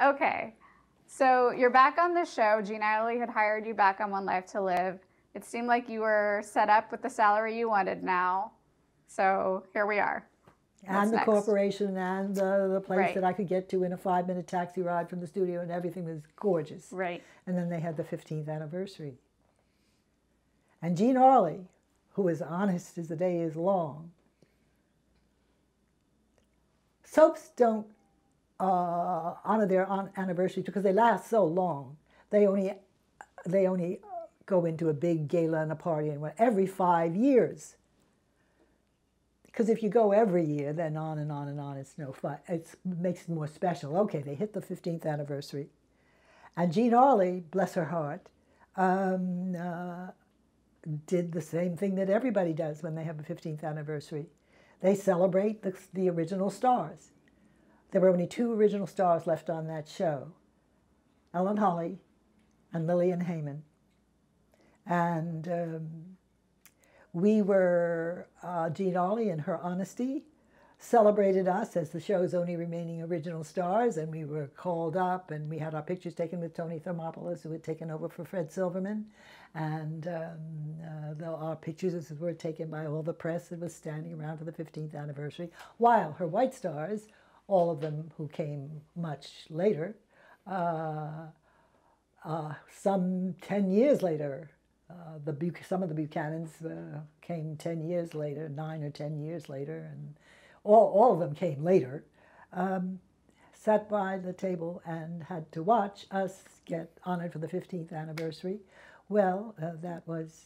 Okay. So you're back on the show. Gene Isley had hired you back on One Life to Live. It seemed like you were set up with the salary you wanted now. So here we are. What's And the next? corporation and the place Right. that I could get to in a 5-minute taxi ride from the studio, and everything was gorgeous. Right. And then they had the 15th anniversary. And Gene Arley, who is honest as the day is long, soaps don't honor their anniversaries because they last so long. They only go into a big gala and a party and every 5 years. Because if you go every year, then on and on and on, it's no fun. It makes it more special. Okay, they hit the 15th anniversary. And Jean Arley, bless her heart, did the same thing that everybody does when they have a 15th anniversary. They celebrate the original stars. There were only 2 original stars left on that show, Ellen Holly and Lillian Heyman. And we were, Jean Arley in her honesty celebrated us as the show's only remaining original stars, and we were called up and we had our pictures taken with Tony Thermopoulos, who had taken over for Fred Silverman, and our pictures were taken by all the press that was standing around for the 15th anniversary, while her white stars, all of them who came much later, some 10 years later, some of the Buchanans came 10 years later, 9 or 10 years later, and all of them came later, sat by the table and had to watch us get honored for the 15th anniversary. Well, that was,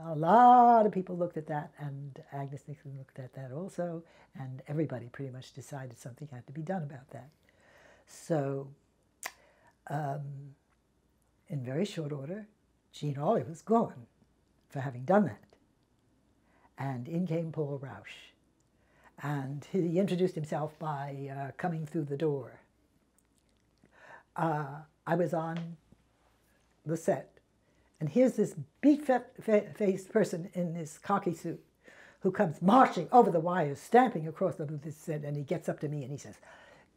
a lot of people looked at that, and Agnes Nixon looked at that also, and everybody pretty much decided something had to be done about that. So, in very short order, Jean Arley was gone for having done that. And in came Paul Rausch. And he introduced himself by coming through the door. I was on the set. And here's this beat-faced person in this khaki suit who comes marching over the wires, stamping across the set, and he gets up to me and he says,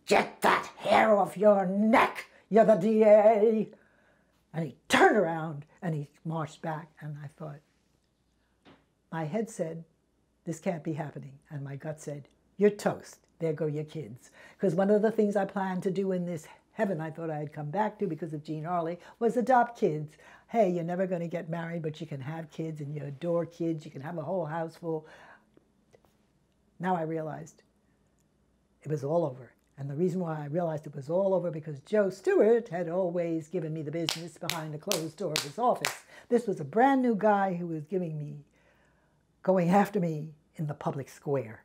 "Get that hair off your neck, you're the DA." And he turned around and he marched back, and I thought, my head said, this can't be happening. And my gut said, you're toast. There go your kids. Because one of the things I planned to do in this heaven I thought I'd come back to because of Jean Arley was adopt kids. Hey, you're never going to get married, but you can have kids and you adore kids. You can have a whole house full. Now I realized it was all over. And the reason why I realized it was all over because Joe Stewart had always given me the business behind the closed door of his office. This was a brand new guy who was going after me in the public square.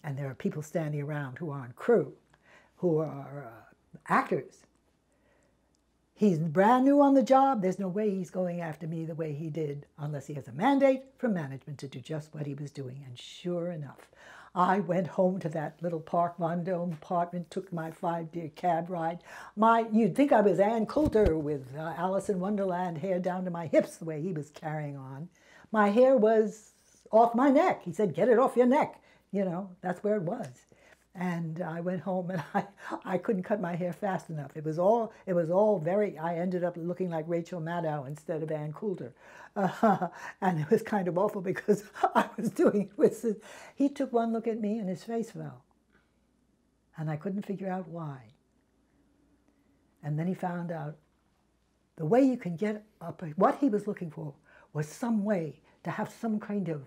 And there are people standing around who aren't crew, who are actors. He's brand new on the job. There's no way he's going after me the way he did unless he has a mandate from management to do just what he was doing. And sure enough, I went home to that little Park Vendome apartment, took my 5-year cab ride. You'd think I was Ann Coulter with Alice in Wonderland hair down to my hips the way he was carrying on. My hair was off my neck. He said, get it off your neck. You know, that's where it was. And I went home and I couldn't cut my hair fast enough. It was all very, I ended up looking like Rachel Maddow instead of Ann Coulter. And it was kind of awful because I was doing it with, he took one look at me and his face fell. And I couldn't figure out why. And then he found out the way you can get up, what he was looking for was some way to have some kind of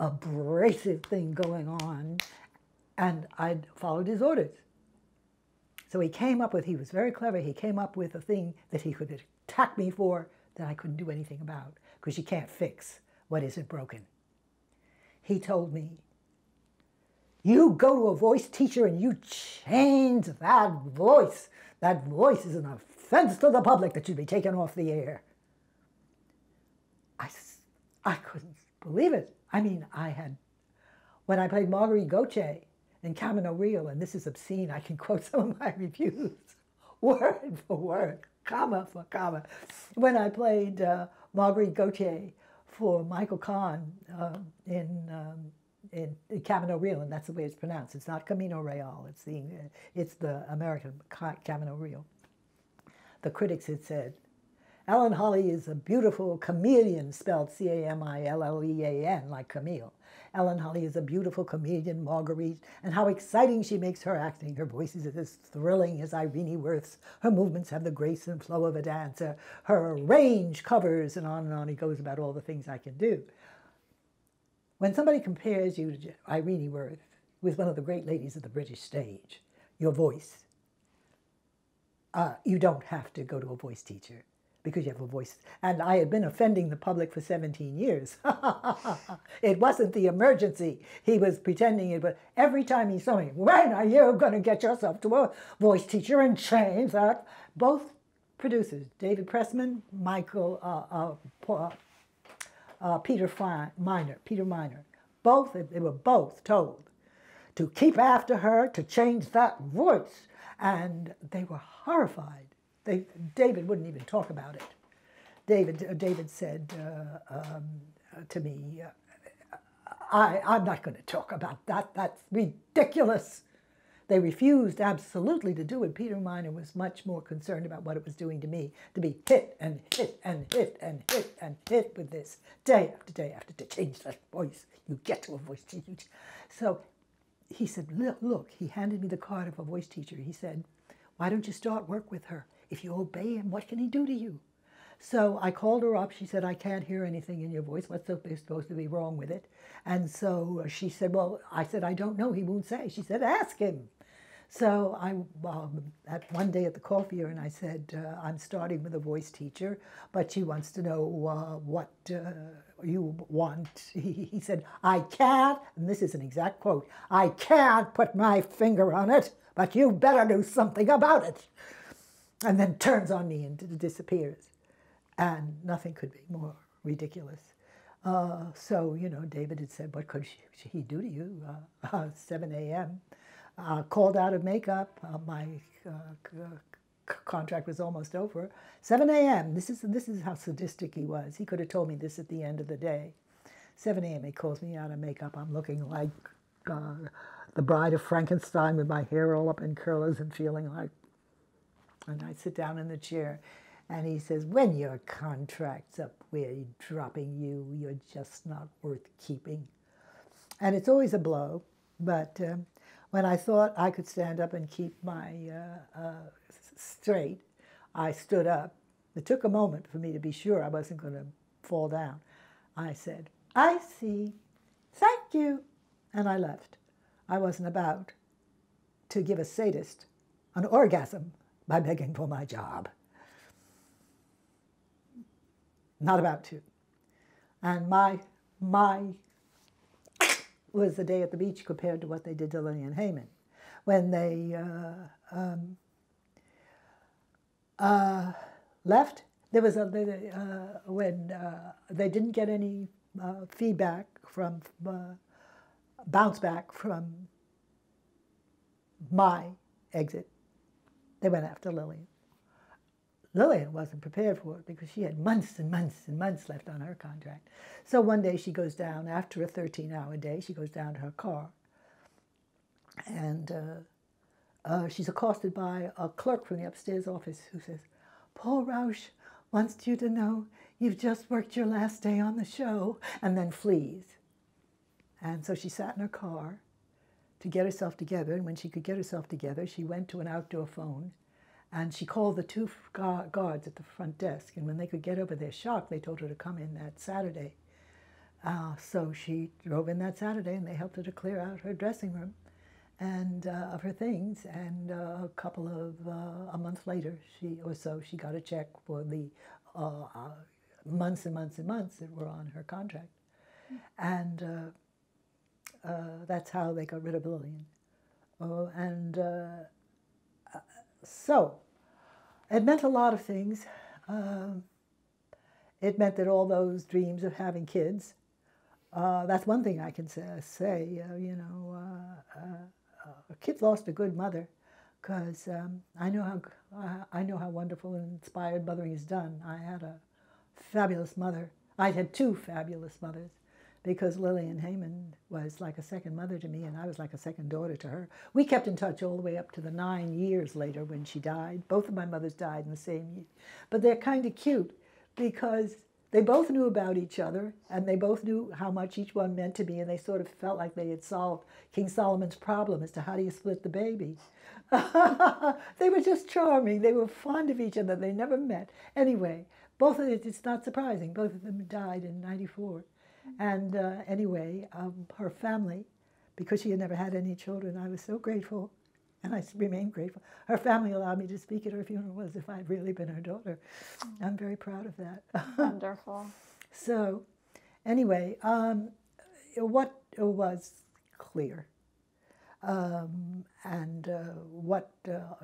abrasive thing going on. And I followed his orders. So he came up with, he was very clever, he came up with a thing that he could attack me for that I couldn't do anything about, because you can't fix what isn't broken. He told me, you go to a voice teacher and you change that voice. That voice is an offense to the public that should be taken off the air. I couldn't believe it. I mean, when I played Marguerite Gautier in Camino Real, and this is obscene, I can quote some of my reviews, word for word, comma for comma. When I played Marguerite Gautier for Michael Kahn in in Camino Real, and that's the way it's pronounced. It's not Camino Real. It's the American Camino Real. The critics had said, Ellen Holly is a beautiful chameleon, spelled Camillean, like Camille. Ellen Holly is a beautiful comedian, Marguerite, and how exciting she makes her acting. Her voice is as thrilling as Irene Worth's. Her movements have the grace and flow of a dancer. Her range covers, and on he goes about all the things I can do. When somebody compares you to Irene Worth, who is one of the great ladies of the British stage, your voice, you don't have to go to a voice teacher because you have a voice. And I had been offending the public for 17 years. It wasn't the emergency. He was pretending it, but every time he saw me, when are you going to get yourself to a voice teacher and change that? Both producers, David Pressman, Peter Miner, they were both told to keep after her, to change that voice. And they were horrified. David wouldn't even talk about it. David said to me, I'm not going to talk about that. That's ridiculous. They refused absolutely to do it. Peter Miner was much more concerned about what it was doing to me, to be hit and hit and hit and hit and hit with this day after day after day. Change that voice. You get to a voice teacher. So he said, look, he handed me the card of a voice teacher. He said, why don't you start work with her? If you obey him, what can he do to you? So I called her up. She said, I can't hear anything in your voice. What's supposed to be wrong with it? And so she said, well, I said, I don't know. He won't say. She said, ask him. So I, at one day at the coffee urn, I said, I'm starting with a voice teacher, but she wants to know what you want. He said, I can't, and this is an exact quote, I can't put my finger on it, but you better do something about it. And then turns on me and disappears. And nothing could be more ridiculous. So, David had said, what could he do to you? 7 a.m. Called out of makeup. My contract was almost over. 7 a.m. This is how sadistic he was. He could have told me this at the end of the day. 7 a.m. He calls me out of makeup. I'm looking like the Bride of Frankenstein with my hair all up in curlers and feeling like. And I sit down in the chair, and he says, when your contract's up, we're dropping you. You're just not worth keeping. And it's always a blow, but when I thought I could stand up and keep my straight, I stood up. It took a moment for me to be sure I wasn't going to fall down. I said, I see, thank you, and I left. I wasn't about to give a sadist an orgasm by begging for my job. Not about to. And my was the day at the beach compared to what they did to Lillian Heyman. When they left, there was when they didn't get any feedback from, bounce back from my exit, they went after Lillian. Lillian wasn't prepared for it because she had months and months and months left on her contract. So one day she goes down, after a 13-hour day, she goes down to her car. And she's accosted by a clerk from the upstairs office who says, Paul Rausch wants you to know you've just worked your last day on the show, and then flees. And so she sat in her car to get herself together, and when she could get herself together, she went to an outdoor phone, and she called the two guards at the front desk, and when they could get over their shock, they told her to come in that Saturday. So she drove in that Saturday, and they helped her to clear out her dressing room and of her things, and a month later, she got a check for the months and months and months that were on her contract. And that's how they got rid of Lillian. So it meant a lot of things. It meant that all those dreams of having kids, that's one thing I can say, kids lost a good mother, because I know how wonderful and inspired mothering is done. I had a fabulous mother. I had two fabulous mothers. because Lillian Heyman was like a second mother to me, and I was like a second daughter to her. We kept in touch all the way up to the 9 years later when she died. Both of my mothers died in the same year. But they're kind of cute because they both knew about each other, and they both knew how much each one meant to me, and they sort of felt like they had solved King Solomon's problem as to how do you split the baby. They were just charming. They were fond of each other. They never met. Anyway, both of it, it's not surprising. Both of them died in '94. And anyway, her family, because she had never had any children, I was so grateful, and I remain grateful. Her family allowed me to speak at her funeral as if I'd really been her daughter. I'm very proud of that. Wonderful. So, anyway, what was clear, and what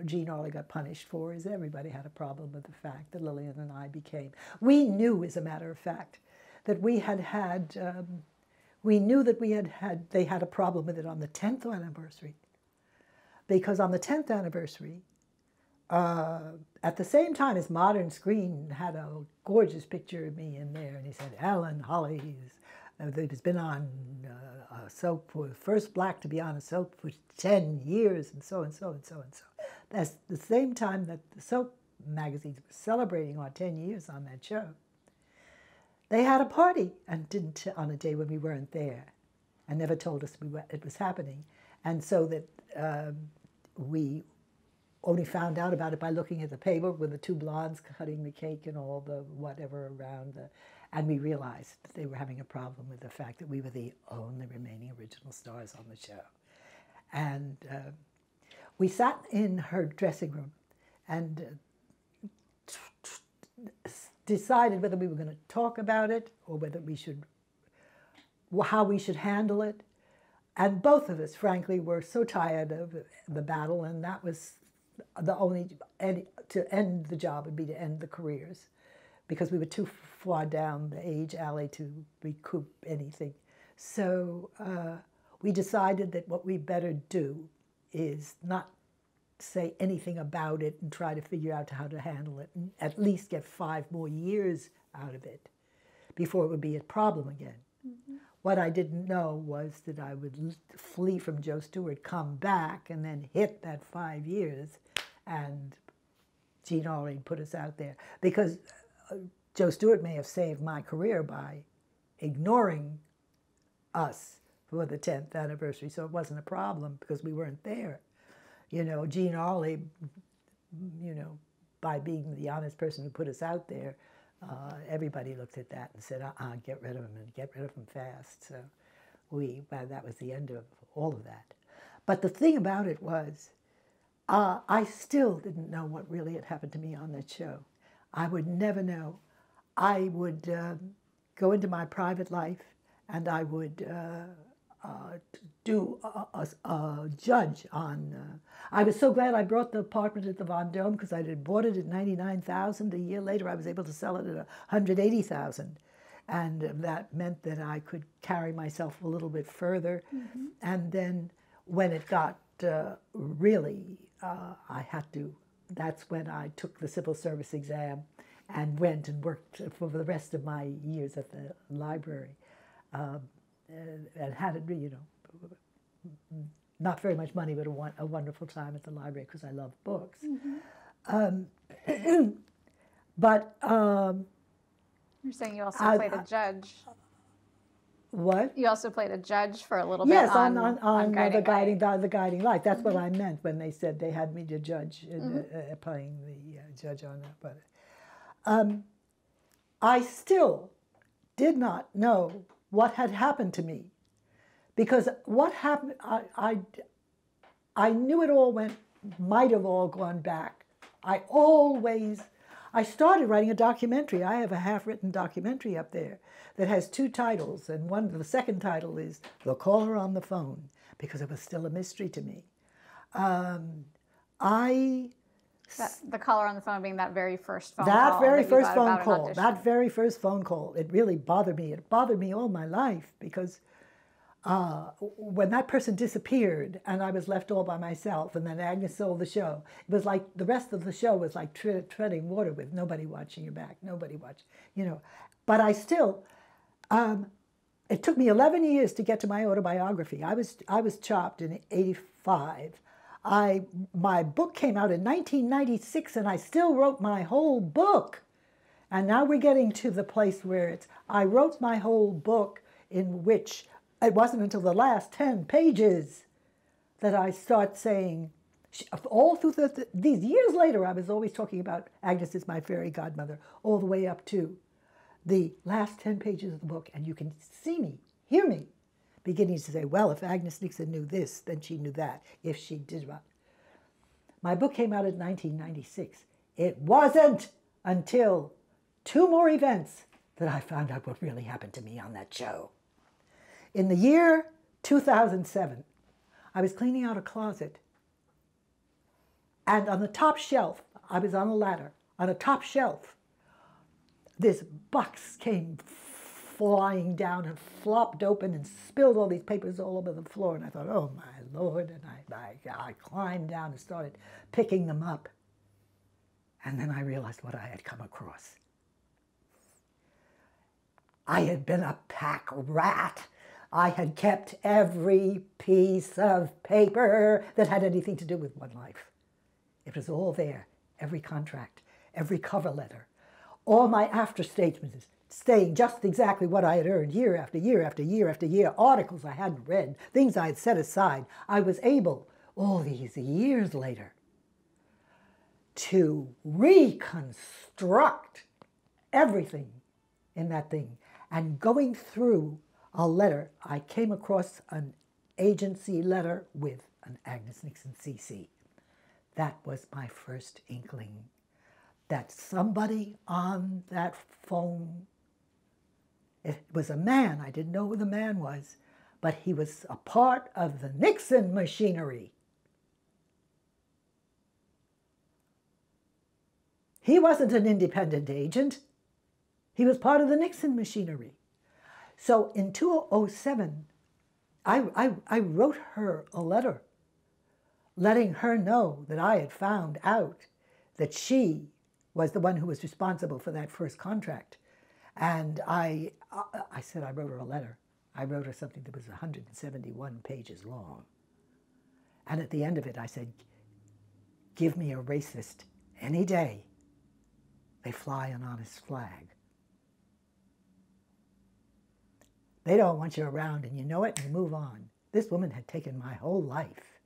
Jean Arley got punished for is everybody had a problem with the fact that Lillian and I became. We knew, as a matter of fact, that we knew that they had a problem with it on the 10th anniversary. Because on the 10th anniversary, at the same time as Modern Screen had a gorgeous picture of me in there, and he said, Ellen Holly has been on a soap, first black to be on a soap for 10 years, and so and so and so and so. That's the same time that the soap magazines were celebrating our 10 years on that show. They had a party and didn't on a day when we weren't there, and never told us it was happening, and so that we only found out about it by looking at the paper with the two blondes cutting the cake and all the whatever around and we realized that they were having a problem with the fact that we were the only remaining original stars on the show. And we sat in her dressing room and decided whether we were going to talk about it or whether we should, how we should handle it. And both of us, frankly, were so tired of the battle, and that was the only, to end the job would be to end the careers, because we were too far down the age alley to recoup anything. So we decided that what we better do is not say anything about it and try to figure out how to handle it, and at least get 5 more years out of it before it would be a problem again. Mm-hmm. What I didn't know was that I would flee from Joe Stewart, come back, and then hit that 5 years, and Jean Arley put us out there. Because Joe Stewart may have saved my career by ignoring us for the 10th anniversary, so it wasn't a problem because we weren't there. You know, Jean Arley, you know, by being the honest person who put us out there, everybody looked at that and said, get rid of him, and get rid of him fast. So that was the end of all of that. But the thing about it was, I still didn't know what really had happened to me on that show. I would never know. I would go into my private life, and I would do a judge on. I was so glad I brought the apartment at the Vendome because I had bought it at $99,000. A year later, I was able to sell it at $180,000, and that meant that I could carry myself a little bit further. Mm-hmm. And then when it got really, I had to. That's when I took the civil service exam and went and worked for the rest of my years at the library. And had it, you know, not very much money, but a wonderful time at the library because I love books. Mm-hmm. But you're saying you also played a judge. What? You also played a judge for a little bit. Yes, on the Guiding Light. That's what I meant when they said they had me to judge, playing the judge on that. But I still did not know what had happened to me, because what happened, I knew it all might have all gone back. I started writing a documentary. I have a half-written documentary up there that has 2 titles, and the second title is The Caller on the Phone, because it was still a mystery to me. The caller on the phone being that very first phone call. That very first phone call. It really bothered me. It bothered me all my life because when that person disappeared and I was left all by myself, and then Agnes sold the show, it was like the rest of the show was like treading water with nobody watching your back, nobody watching, you know. But I still, it took me 11 years to get to my autobiography. I was chopped in '85. My book came out in 1996, and I still wrote my whole book. And now we're getting to the place where I wrote my whole book, in which it wasn't until the last 10 pages that I start saying, all through these years later, I was always talking about Agnes is my fairy godmother, all the way up to the last 10 pages of the book, and you can see me, hear me, beginning to say, well, if Agnes Nixon knew this, then she knew that, if she did what. My book came out in 1996. It wasn't until 2 more events that I found out what really happened to me on that show. In the year 2007, I was cleaning out a closet, and on the top shelf, I was on a ladder, on a top shelf, this box came flying down and flopped open and spilled all these papers all over the floor. And I thought, oh my Lord. And I climbed down and started picking them up. And then I realized what I had come across. I had been a pack rat. I had kept every piece of paper that had anything to do with One Life. It was all there, every contract, every cover letter, all my after statements saying just exactly what I had earned year after year after year after year, articles I hadn't read, things I had set aside. I was able, all these years later, to reconstruct everything in that thing. And going through a letter, I came across an agency letter with an Agnes Nixon CC. That was my first inkling that somebody on that phone, it was a man, I didn't know who the man was, but he was a part of the Nixon machinery. He wasn't an independent agent. He was part of the Nixon machinery. So in 2007, I wrote her a letter letting her know that I had found out that she was the one who was responsible for that first contract. And I said I wrote her a letter. I wrote her something that was 171 pages long. And at the end of it, I said, give me a racist any day. They fly an honest flag. They don't want you around, and you know it, and you move on. This woman had taken my whole life.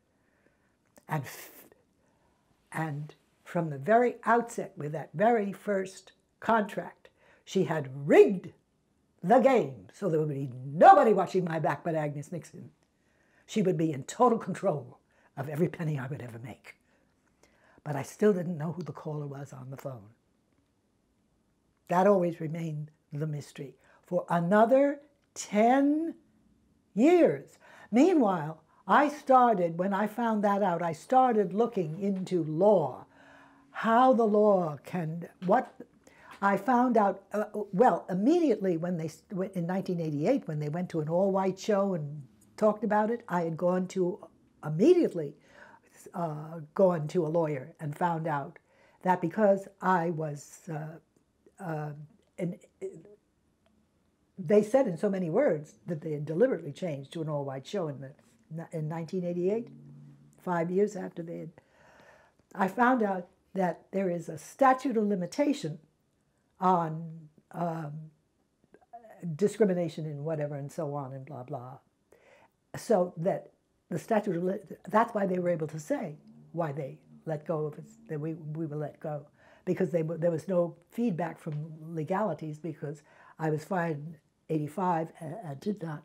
And from the very outset, with that very first contract, she had rigged the game so there would be nobody watching my back but Agnes Nixon. She would be in total control of every penny I would ever make. But I still didn't know who the caller was on the phone. That always remained the mystery for another 10 years. Meanwhile, when I found that out, I started looking into law, how the law can, I found out, well, immediately when in 1988, when they went to an all-white show and talked about it, I had immediately gone to a lawyer and found out that because I was, they said in so many words that they had deliberately changed to an all-white show in 1988, 5 years after they had. I found out that there is a statute of limitation on discrimination in whatever and so on and blah, blah. So that the statute of, that's why they were able to say why they let go of it, that we were let go. Because there was no feedback from legalities because I was fired in '85 and did not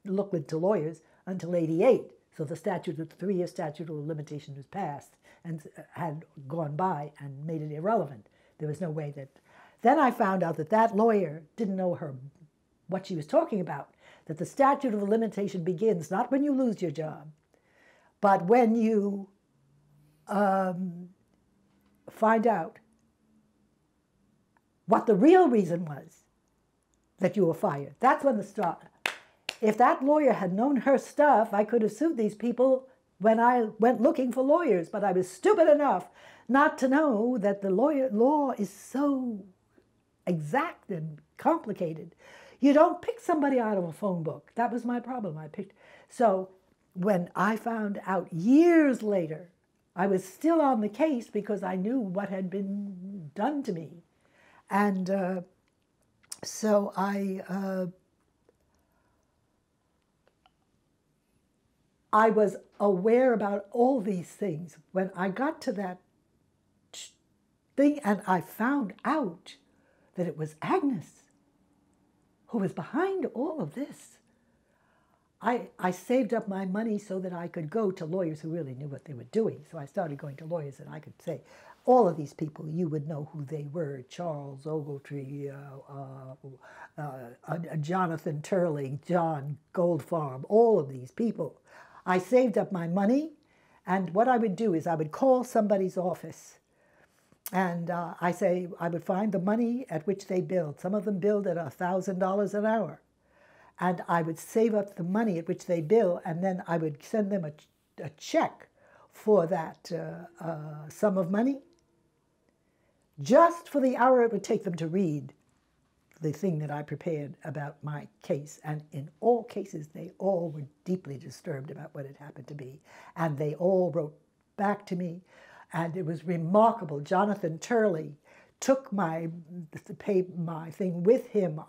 look into lawyers until '88. So the 3-year statute of limitation was passed and had gone by and made it irrelevant. There was no way that. Then I found out that that lawyer didn't know what she was talking about, that the statute of limitation begins not when you lose your job, but when you find out what the real reason was that you were fired. That's when the start. If that lawyer had known her stuff, I could have sued these people when I went looking for lawyers, but I was stupid enough not to know that the law is so exact and complicated. You don't pick somebody out of a phone book. That was my problem. So when I found out years later, I was still on the case because I knew what had been done to me. And so I was aware about all these things. When I got to that thing and I found out that it was Agnes who was behind all of this, I saved up my money so that I could go to lawyers who really knew what they were doing. So I started going to lawyers and I could say, all of these people, you would know who they were: Charles Ogletree, Jonathan Turley, John Goldfarb, all of these people. I saved up my money, and what I would do is I would call somebody's office, and I would find the money at which they billed. Some of them billed at $1,000 an hour. And I would save up the money at which they bill, and then I would send them a check for that sum of money, just for the hour it would take them to read the thing that I prepared about my case. And in all cases, they all were deeply disturbed about what had happened to me. And they all wrote back to me, and it was remarkable. Jonathan Turley took my thing with him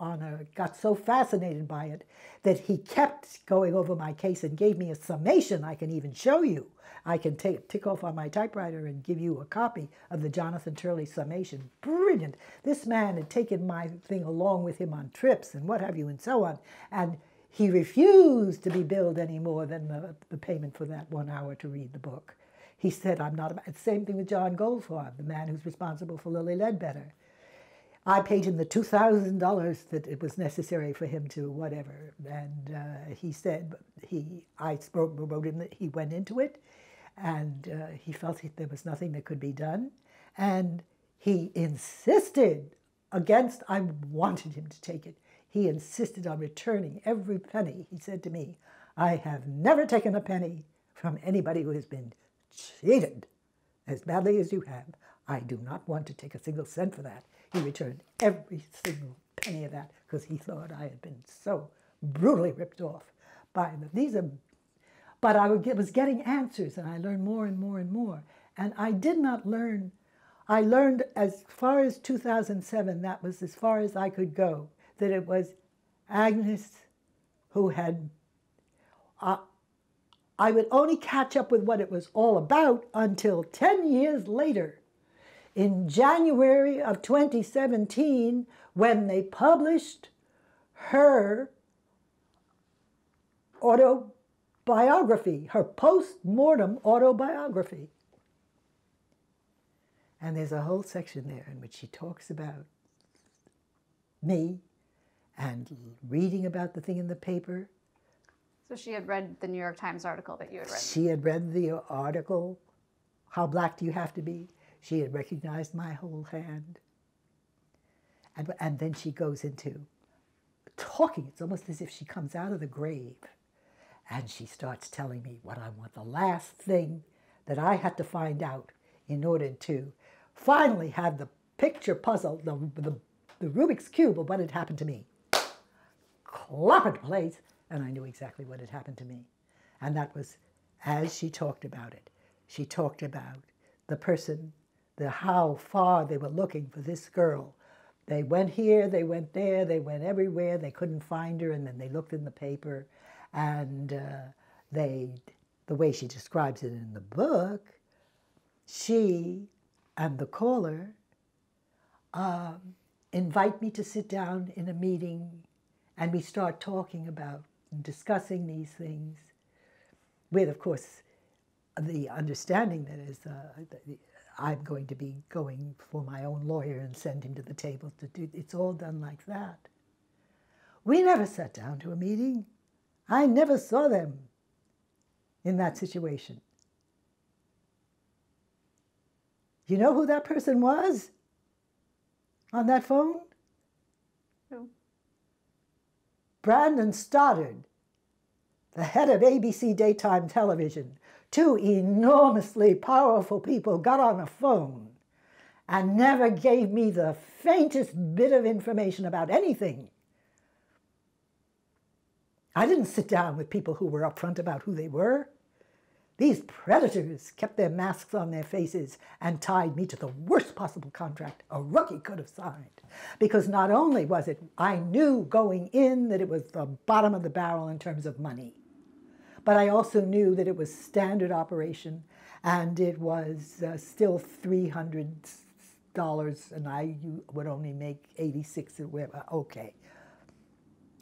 got so fascinated by it that he kept going over my case and gave me a summation I can even show you. I can tick off on my typewriter and give you a copy of the Jonathan Turley summation. Brilliant. This man had taken my thing along with him on trips and what have you and so on. And he refused to be billed any more than the payment for that 1 hour to read the book. He said, I'm not, same thing with John Goldfarb, the man who's responsible for Lily Ledbetter. I paid him the $2,000 that it was necessary for him to whatever. And he said, I wrote him that he went into it, and he felt there was nothing that could be done. And he insisted I wanted him to take it. He insisted on returning every penny. He said to me, I have never taken a penny from anybody who has been cheated as badly as you have. I do not want to take a single cent for that. He returned every single penny of that because he thought I had been so brutally ripped off by them. But I was getting answers, and I learned more and more and more. And I did not learn. I learned as far as 2007, that was as far as I could go, that it was Agnes who had... I would only catch up with what it was all about until 10 years later, in January of 2017, when they published her autobiography, her post-mortem autobiography. And there's a whole section there in which she talks about me and reading about the thing in the paper. So she had read the New York Times article that you had read. She had read the article, How Black Do You Have to Be? She had recognized my whole hand. And then she goes into talking. It's almost as if she comes out of the grave. And she starts telling me what I want. The last thing that I had to find out in order to finally have the picture puzzle, the Rubik's Cube of what had happened to me, clop into place. And I knew exactly what had happened to me. And that was as she talked about it. She talked about the person, how far they were looking for this girl. They went here, they went there, they went everywhere. They couldn't find her, and then they looked in the paper. And the way she describes it in the book, she and the caller invite me to sit down in a meeting, and we start talking about discussing these things with, of course, the understanding that is I'm going to be going for my own lawyer and send him to the table to do. It's all done like that. We never sat down to a meeting. I never saw them in that situation. You know who that person was on that phone? Who? Brandon Stoddard, the head of ABC Daytime Television. Two enormously powerful people got on a phone and never gave me the faintest bit of information about anything I didn't sit down with people who were upfront about who they were. These predators kept their masks on their faces and tied me to the worst possible contract a rookie could have signed. Because not only was it, I knew going in that it was the bottom of the barrel in terms of money, but I also knew that it was standard operation and it was still $300 and I would only make 86 or whatever. Okay.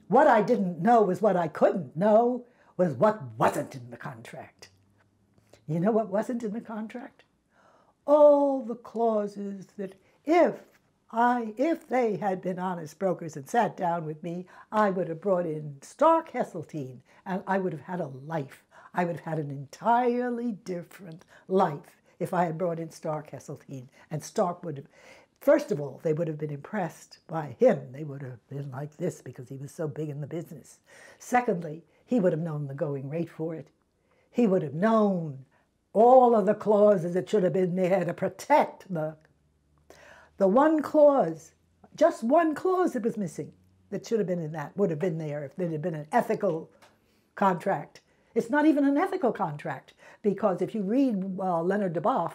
What I didn't know was what I couldn't know was what wasn't in the contract. You know what wasn't in the contract? All the clauses that if they had been honest brokers and sat down with me, I would have brought in Stark Hesseltine and I would have had a life. I would have had an entirely different life if I had brought in Stark Hesseltine. And Stark would have, first of all, they would have been impressed by him. They would have been like this because he was so big in the business. Secondly, he would have known the going rate for it. He would have known all of the clauses that should have been there to protect the one clause, just one clause that was missing that should have been in that, would have been there if there had been an ethical contract. It's not even an ethical contract, because if you read Leonard Duboff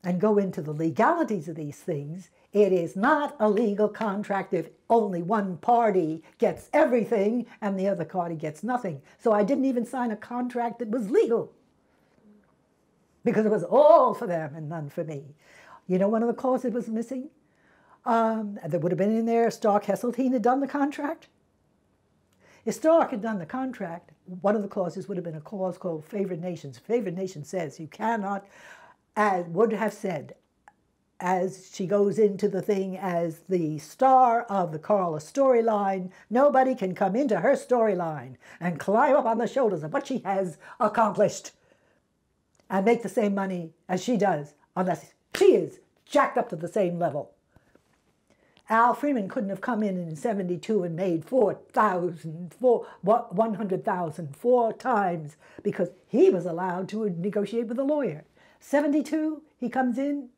and go into the legalities of these things, it is not a legal contract if only one party gets everything and the other party gets nothing. So I didn't even sign a contract that was legal, because it was all for them and none for me. You know, one of the clauses that was missing, that would have been in there, Stark Hesseltine had done the contract. If Stark had done the contract, one of the clauses would have been a clause called favored nations. Favored nation says you cannot, as would have said, as she goes into the thing as the star of the Carla storyline, nobody can come into her storyline and climb up on the shoulders of what she has accomplished and make the same money as she does, unless she is jacked up to the same level. Al Freeman couldn't have come in 72 and made 100,000 4 times because he was allowed to negotiate with a lawyer. 72, he comes in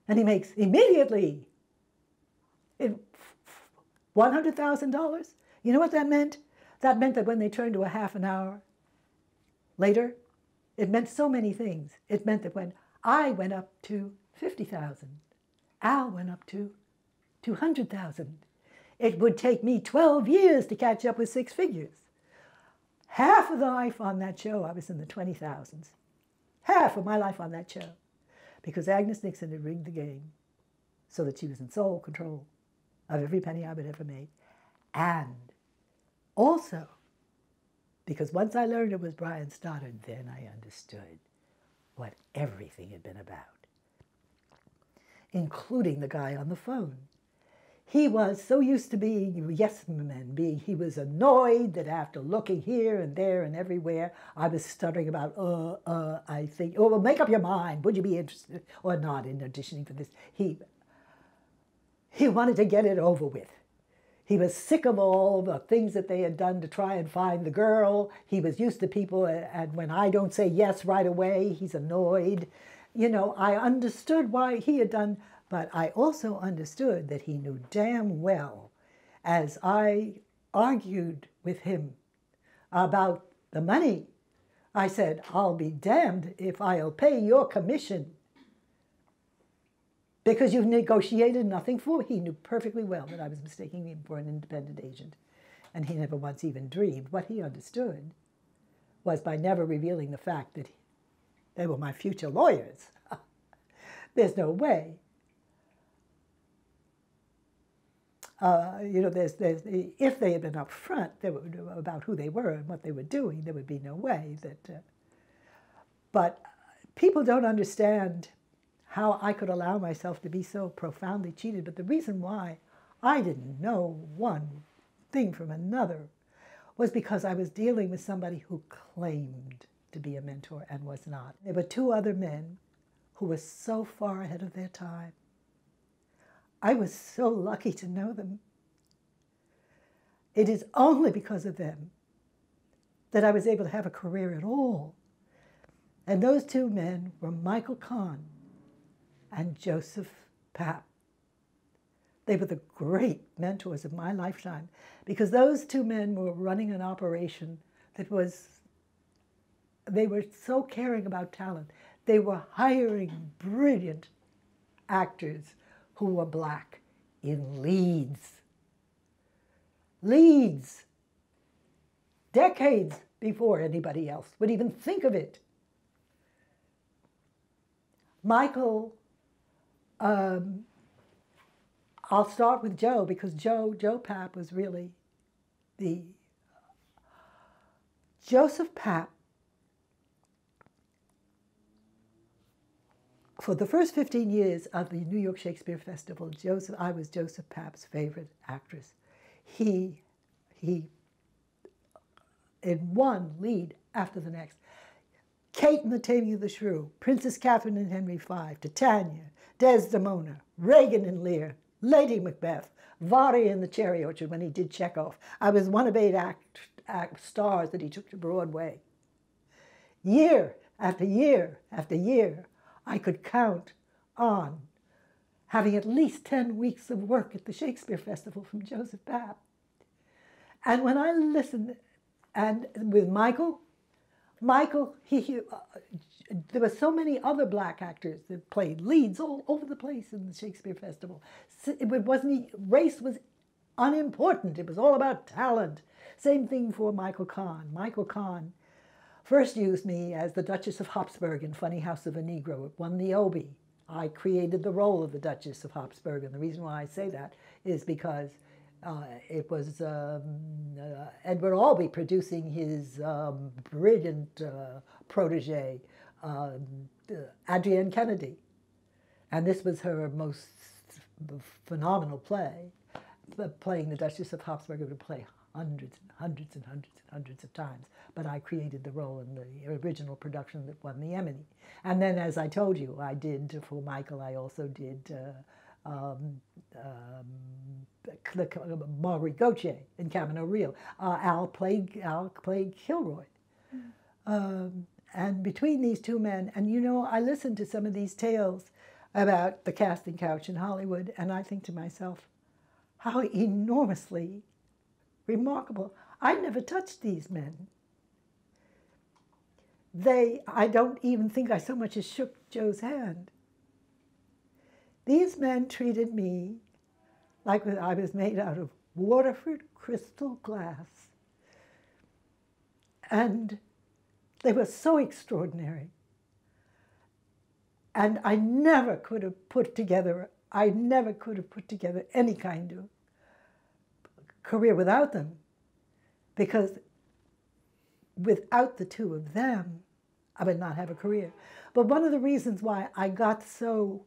and he makes immediately $100,000. You know what that meant? That meant that when they turned to a half an hour later, it meant so many things. It meant that when I went up to 50,000, Al went up to 200,000. It would take me 12 years to catch up with 6 figures. Half of the life on that show, I was in the 20,000s. Half of my life on that show. Because Agnes Nixon had rigged the game so that she was in sole control of every penny I would ever make. And also, because once I learned it was Brian Stoddard, then I understood what everything had been about, including the guy on the phone. He was so used to being a yes man, he was annoyed that after looking here and there and everywhere, I was stuttering about, I think, oh, well, make up your mind. Would you be interested or not in auditioning for this? He wanted to get it over with. He was sick of all the things that they had done to try and find the girl. He was used to people, and when I don't say yes right away, he's annoyed. You know, I understood why he had done. But I also understood that he knew damn well, as I argued with him about the money, I said, I'll be damned if I'll pay your commission because you've negotiated nothing for me. He knew perfectly well that I was mistaking him for an independent agent, and he never once even dreamed. What he understood was by never revealing the fact that they were my future lawyers. There's no way. You know, if they had been upfront about who they were and what they were doing, there would be no way that. But people don't understand how I could allow myself to be so profoundly cheated. But the reason why I didn't know one thing from another was because I was dealing with somebody who claimed to be a mentor and was not. There were 2 other men who were so far ahead of their time. I was so lucky to know them. It is only because of them that I was able to have a career at all. And those 2 men were Michael Kahn and Joseph Papp. They were the great mentors of my lifetime because those two men were running an operation that was, they were so caring about talent. They were hiring brilliant actors who were black in leads. Leads. Decades before anybody else would even think of it. Michael, I'll start with Joe because Joe Papp was really the... Joseph Papp, for the first 15 years of the New York Shakespeare Festival, I was Joseph Papp's favorite actress. He in one lead after the next. Kate and the Taming of the Shrew, Princess Catherine and Henry V, Titania, Desdemona, Regan and Lear, Lady Macbeth, Vary in the Cherry Orchard when he did Chekhov. I was one of 8 stars that he took to Broadway. Year after year after year, I could count on having at least 10 weeks of work at the Shakespeare Festival from Joseph Papp. And when I listened, and with Michael, there were so many other black actors that played leads all over the place in the Shakespeare Festival. Race was unimportant. It was all about talent. Same thing for Michael Kahn. Michael Kahn first used me as the Duchess of Habsburg in Funny House of a Negro. It won the Obie. I created the role of the Duchess of Habsburg, and the reason why I say that is because it was Edward Albee producing his brilliant protege, Adrienne Kennedy. And this was her most phenomenal play. Playing the Duchess of Habsburg, it would play hundreds and hundreds and hundreds and hundreds of times. But I created the role in the original production that won the Emmy. And then, as I told you, I did, for Michael, I also did Marguerite Gautier in Camino Real. Al played Kilroy. And between these two men, and you know, I listened to some of these tales about the casting couch in Hollywood, and I think to myself, how enormously remarkable. I never touched these men. I don't even think I so much as shook Joe's hand. These men treated me like I was made out of Waterford crystal glass. And they were so extraordinary. And I never could have put together any kind of career without them, because without the two of them, I would not have a career. But one of the reasons why I got so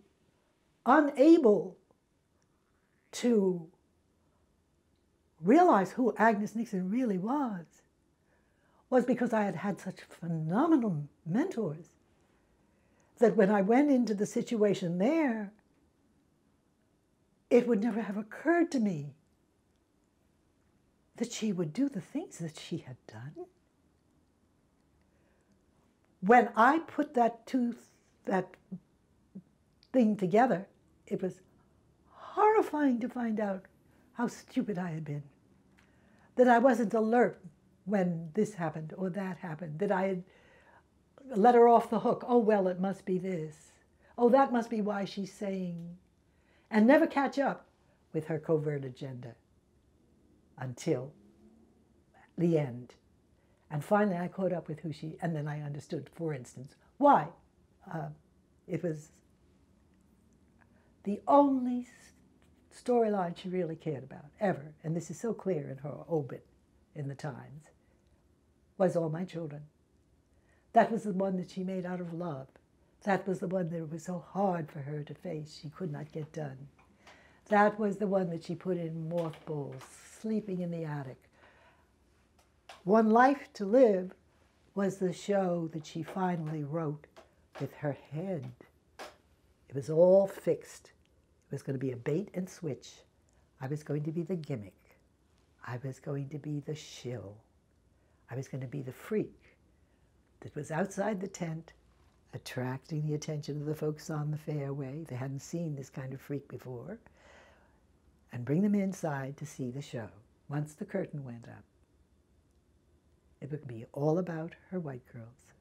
unable to realize who Agnes Nixon really was because I had had such phenomenal mentors that when I went into the situation there, it would never have occurred to me that she would do the things that she had done. When I put that thing together, it was horrifying to find out how stupid I had been, that I wasn't alert when this happened or that happened, that I had let her off the hook. Oh, well, it must be this. Oh, that must be why she's saying, and never catch up with her covert agenda until the end. And finally, I caught up with who she, and then I understood, for instance, why. It was the only storyline she really cared about, ever, and this is so clear in her obit in the Times, was All My Children. That was the one that she made out of love. That was the one that was so hard for her to face, she could not get done. That was the one that she put in mothballs, sleeping in the attic. One Life to Live was the show that she finally wrote with her head. It was all fixed. It was going to be a bait and switch. I was going to be the gimmick. I was going to be the shill. I was going to be the freak that was outside the tent, attracting the attention of the folks on the fairway. They hadn't seen this kind of freak before. and bring them inside to see the show. Once the curtain went up, it would be all about her white girls.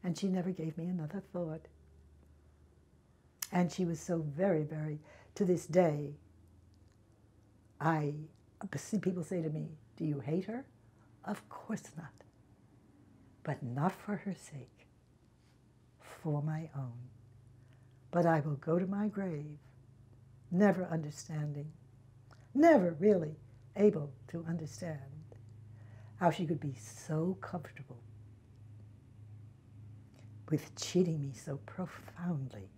And she never gave me another thought. And she was so very, very, to this day, I see people say to me, do you hate her? Of course not. But not for her sake, for my own. But I will go to my grave, never understanding, never really able to understand how she could be so comfortable with cheating me so profoundly,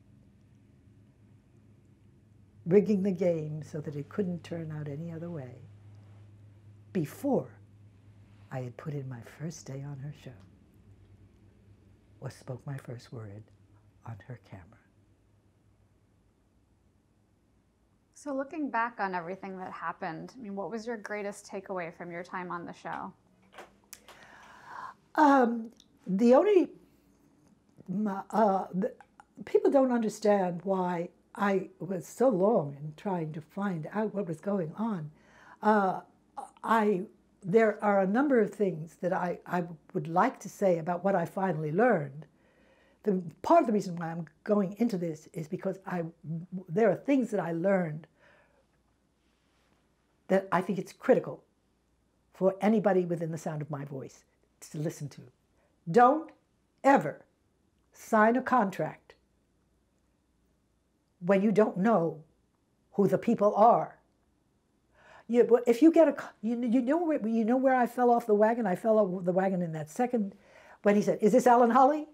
rigging the game so that it couldn't turn out any other way, before I had put in my first day on her show or spoke my first word on her camera. So looking back on everything that happened, I mean, what was your greatest takeaway from your time on the show? The only, people don't understand why I was so long in trying to find out what was going on. There are a number of things that I would like to say about what I finally learned. Part of the reason why I'm going into this is because there are things that I learned that I think it's critical for anybody within the sound of my voice to listen to. Don't ever sign a contract when you don't know who the people are. If you get you know where I fell off the wagon? I fell off the wagon in that second when he said, "Is this Alan Holly?"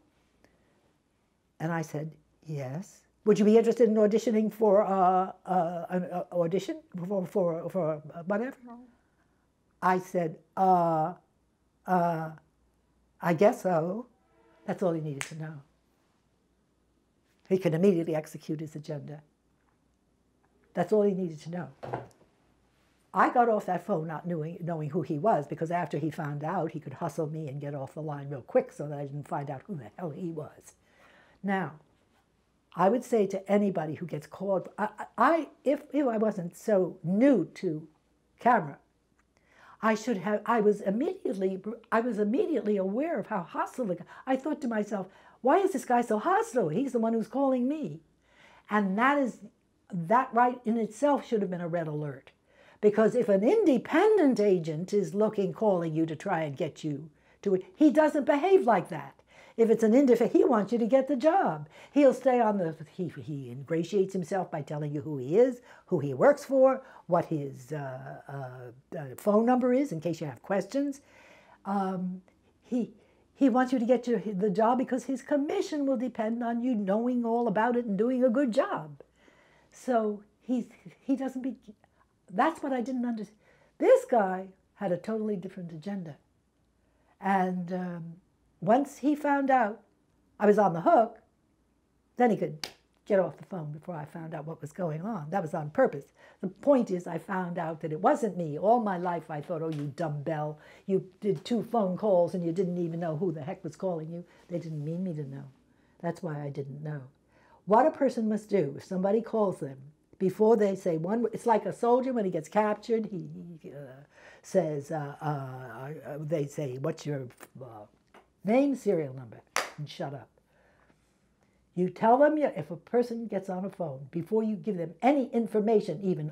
And I said, "Yes." Would you be interested in auditioning for an audition for whatever? No. I said, I guess so. That's all he needed to know. He could immediately execute his agenda. That's all he needed to know. I got off that phone not knowing who he was, because after he found out, he could hustle me and get off the line real quick so that I didn't find out who the hell he was. Now, I would say to anybody who gets called, if I wasn't so new to camera, I was immediately aware of how hostile. I thought to myself, why is this guy so hostile? He's the one who's calling me. And that right in itself should have been a red alert. Because if an independent agent is calling you to try and get you to it, he doesn't behave like that. If it's an independent, he wants you to get the job. He'll stay on he ingratiates himself by telling you who he is, who he works for, what his phone number is in case you have questions. He wants you to get the job because his commission will depend on you knowing all about it and doing a good job. So he doesn't be, that's what I didn't understand. This guy had a totally different agenda. And once he found out I was on the hook, then he could get off the phone before I found out what was going on. That was on purpose. The point is, I found out that it wasn't me. All my life I thought, oh, you dumb bell, you did 2 phone calls and you didn't even know who the heck was calling you. They didn't mean me to know. That's why I didn't know. What a person must do if somebody calls them, before they say one, it's like a soldier when he gets captured, he says, they say, what's your name, serial number, and shut up. You tell them, if a person gets on a phone, before you give them any information, even,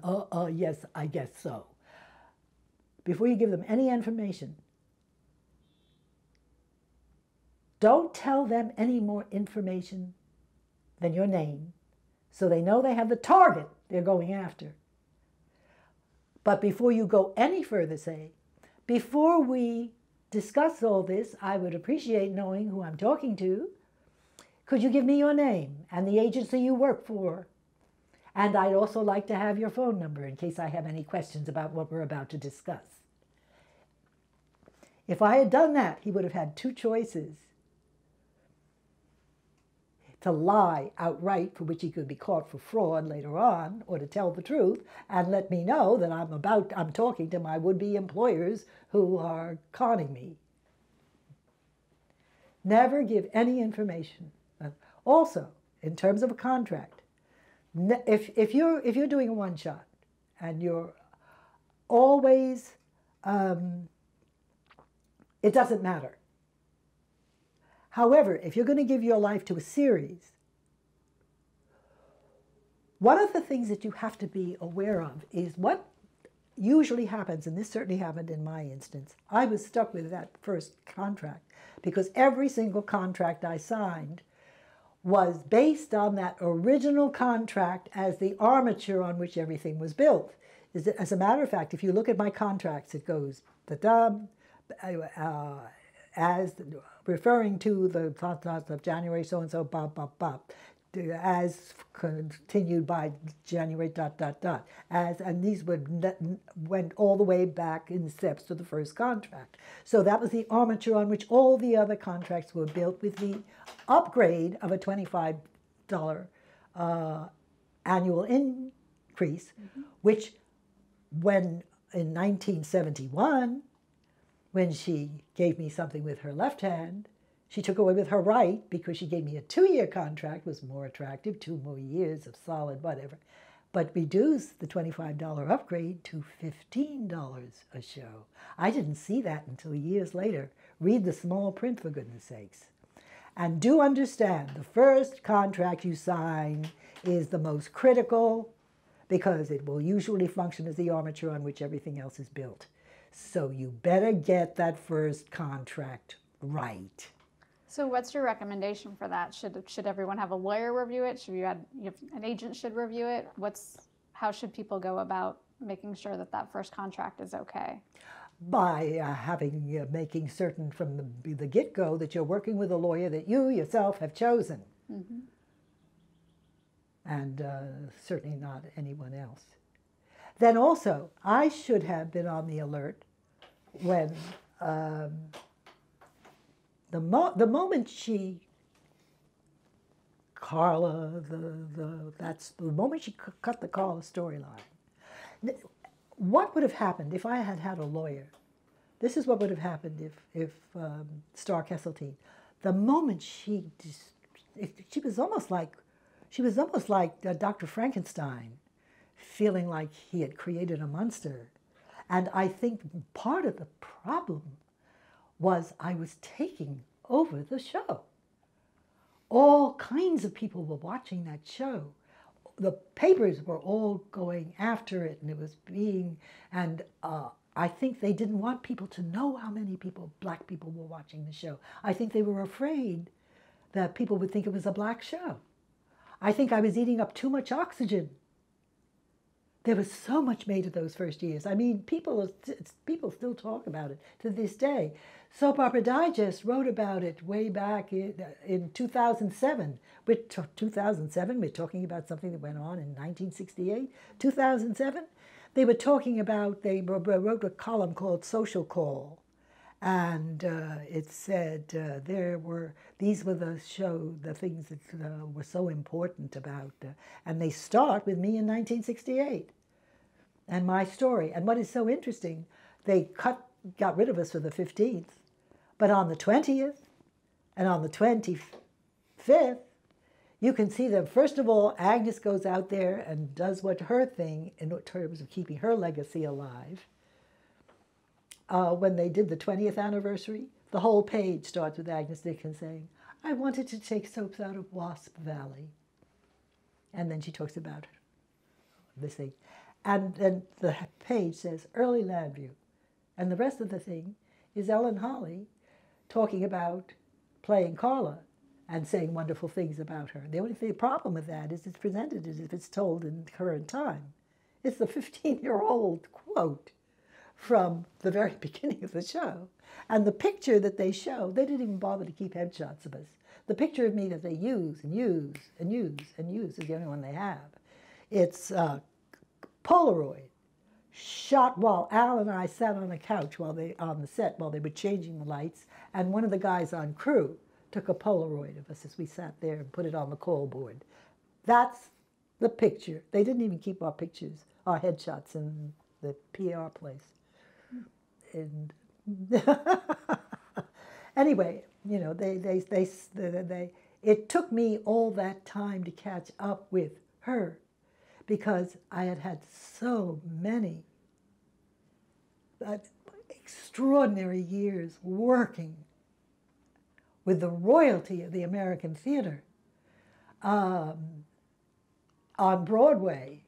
yes, I guess so. Before you give them any information, don't tell them any more information than your name, so they know they have the target they're going after. But before you go any further, say, before we discuss all this, I would appreciate knowing who I'm talking to. Could you give me your name and the agency you work for? And I'd also like to have your phone number in case I have any questions about what we're about to discuss. If I had done that, he would have had 2 choices. To lie outright, for which he could be caught for fraud later on, or to tell the truth and let me know that I'm talking to my would-be employers who are conning me. Never give any information. Also, in terms of a contract, if you're doing a one-shot and you're always, it doesn't matter. However, if you're going to give your life to a series, one of the things that you have to be aware of is what usually happens, and this certainly happened in my instance. I was stuck with that first contract because every single contract I signed was based on that original contract as the armature on which everything was built. As a matter of fact, if you look at my contracts, it goes as referring to the thoughts of January so-and-so, bop, bop, bop, as continued by January, ... and these went all the way back in steps to the first contract. So that was the armature on which all the other contracts were built, with the upgrade of a $25 annual increase, which when in 1971, when she gave me something with her left hand, she took away with her right because she gave me a 2-year contract, was more attractive, 2 more years of solid whatever, but reduced the $25 upgrade to $15 a show. I didn't see that until years later. Read the small print, for goodness sakes. And do understand, the first contract you sign is the most critical because it will usually function as the armature on which everything else is built. So you better get that first contract right. So what's your recommendation for that? Should everyone have a lawyer review it? Should an agent should review it? How should people go about making sure that that first contract is okay? By making certain from the get-go that you're working with a lawyer that you yourself have chosen. Mm-hmm. And certainly not anyone else. Then also, I should have been on the alert when the moment the moment she cut the Carla storyline. What would have happened if I had had a lawyer? This is what would have happened if Star Kesseltine, the moment she was almost like Dr. Frankenstein, feeling like he had created a monster. And I think part of the problem was I was taking over the show. All kinds of people were watching that show. The papers were all going after it, and it was I think they didn't want people to know how many black people were watching the show. I think they were afraid that people would think it was a black show. I think I was eating up too much oxygen. There was so much made of those first years. I mean, people still talk about it to this day. Soap Opera Digest wrote about it way back in 2007. We're talking about something that went on in 1968. 2007, they were talking about, they wrote a column called Social Call. And it said these were the things that were so important about, and they start with me in 1968, and my story. And what is so interesting, they got rid of us for the 15th, but on the 20th and on the 25th, you can see that, first of all, Agnes goes out there and does her thing in terms of keeping her legacy alive. When they did the 20th anniversary, the whole page starts with Agnes Dickens saying, "I wanted to take soaps out of Wasp Valley." And then she talks about this thing. And then the page says, "Early Landview." And the rest of the thing is Ellen Holly talking about playing Carla and saying wonderful things about her. The only problem with that is it's presented as if it's told in current time. It's the 15-year-old quote from the very beginning of the show. And the picture that they show, they didn't even bother to keep headshots of us. The picture of me that they use and use and use and use is the only one they have. It's Polaroid, shot while Al and I sat on a couch on the set while they were changing the lights, and one of the guys on crew took a Polaroid of us as we sat there and put it on the call board. That's the picture. They didn't even keep our pictures, our headshots in the PR place. And anyway, you know, it took me all that time to catch up with her. because I had had so many extraordinary years working with the royalty of the American theater on Broadway,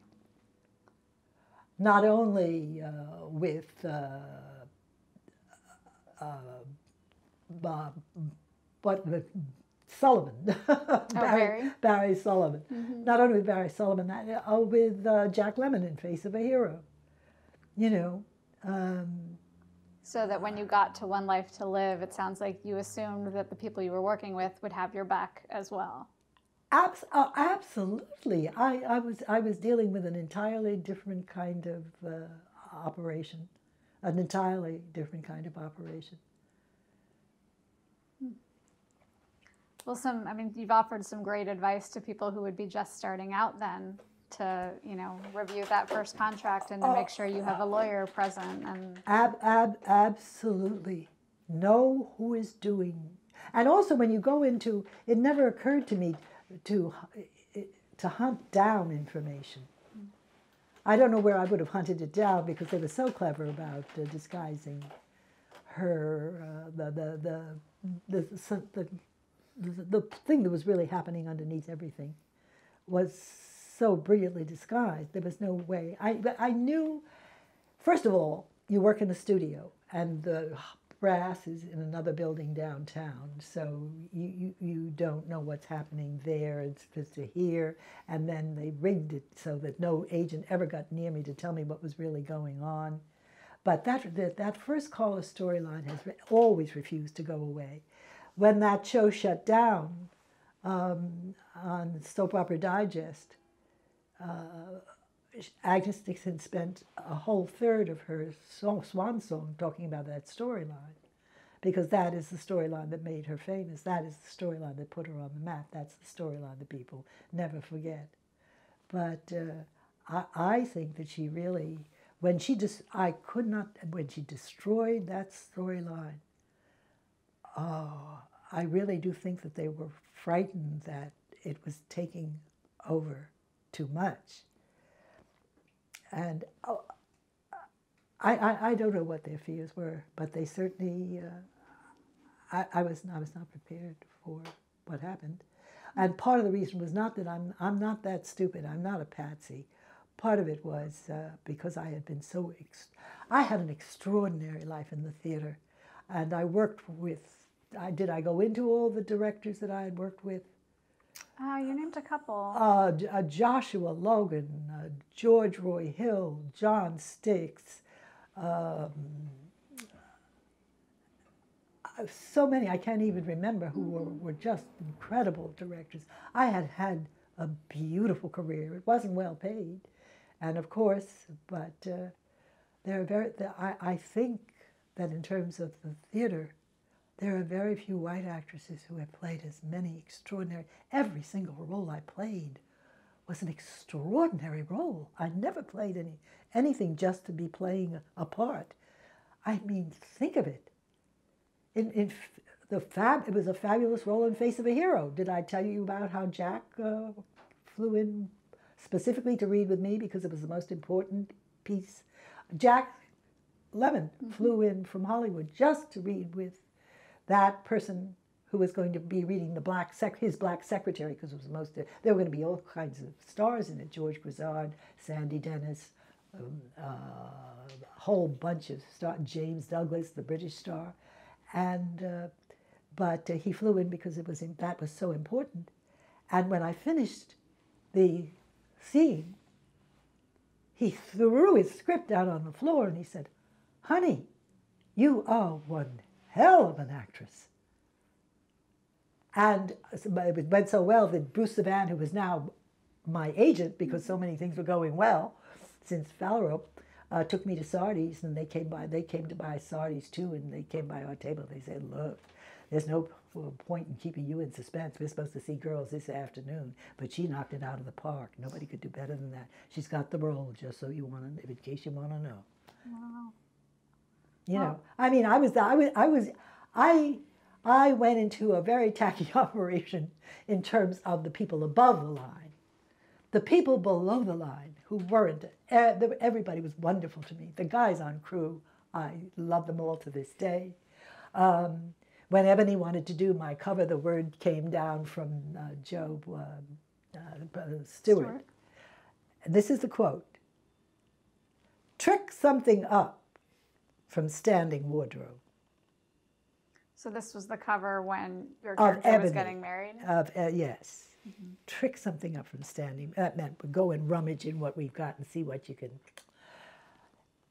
not only with Sullivan, Barry Sullivan, not only with Barry Sullivan, with Jack Lemmon in Face of a Hero, you know. So that when you got to One Life to Live, it sounds like you assumed that the people you were working with would have your back as well. Absolutely. I was dealing with an entirely different kind of operation, an entirely different kind of operation. Well, you've offered some great advice to people who would be just starting out then to, review that first contract and to make sure you have a lawyer present. And absolutely. Know who is doing. And also when you go into, it never occurred to me to hunt down information. I don't know where I would have hunted it down because they were so clever about disguising her, the thing that was really happening underneath everything was so brilliantly disguised. There was no way. I knew, first of all, you work in a studio and the brass is in another building downtown, so you don't know what's happening there. It's just to hear, and then they rigged it so that no agent ever got near me to tell me what was really going on. But that first caller storyline has always refused to go away. When that show shut down on Soap Opera Digest, Agnes Dixon spent a whole third of her swan song talking about that storyline, because that is the storyline that made her famous. That is the storyline that put her on the map. That's the storyline that people never forget. But I think that she really, when she destroyed that storyline, I really do think that they were frightened that it was taking over too much. And I don't know what their fears were, but they certainly, I was not prepared for what happened. And part of the reason was not that I'm not that stupid, I'm not a patsy. Part of it was because I had been I had an extraordinary life in the theater. And I worked with, did I go into all the directors that I had worked with? You named a couple. Joshua Logan, George Roy Hill, John Stix, so many I can't even remember who were just incredible directors. I had had a beautiful career. It wasn't well paid, and of course, but I think that in terms of the theater, there are very few white actresses who have played as many extraordinary. Every single role I played was an extraordinary role. I never played anything just to be playing a part. I mean, think of it. It was a fabulous role in Face of a Hero. Did I tell you about how Jack flew in specifically to read with me because it was the most important piece? Jack Lemmon flew in from Hollywood just to read with that person who was going to be reading his black secretary, because it was there were going to be all kinds of stars in it. George Grizzard, Sandy Dennis, a whole bunch of stars, James Douglas, the British star. And but he flew in because that was so important. And when I finished the scene, he threw his script out on the floor and he said, "Honey, you are one hell of an actress." And it went so well that Bruce Savan, who was now my agent because so many things were going well since Fallaro, took me to Sardi's, and they came to buy Sardi's too, and they came by our table. They said, "Look, there's no point in keeping you in suspense. We're supposed to see girls this afternoon, but she knocked it out of the park. Nobody could do better than that. She's got the role, just so you want to, in case you want to know." Wow. You know, I mean, I went into a very tacky operation in terms of the people above the line, The people below the line who weren't, everybody was wonderful to me. The guys on crew, I love them all to this day. When Ebony wanted to do my cover, the word came down from Joe Stewart. And this is the quote: "Trick something up from standing wardrobe." So this was the cover when your Of character was Ebony. getting married? Yes. Trick something up from standing. That meant go and rummage in what we've got and see what you can.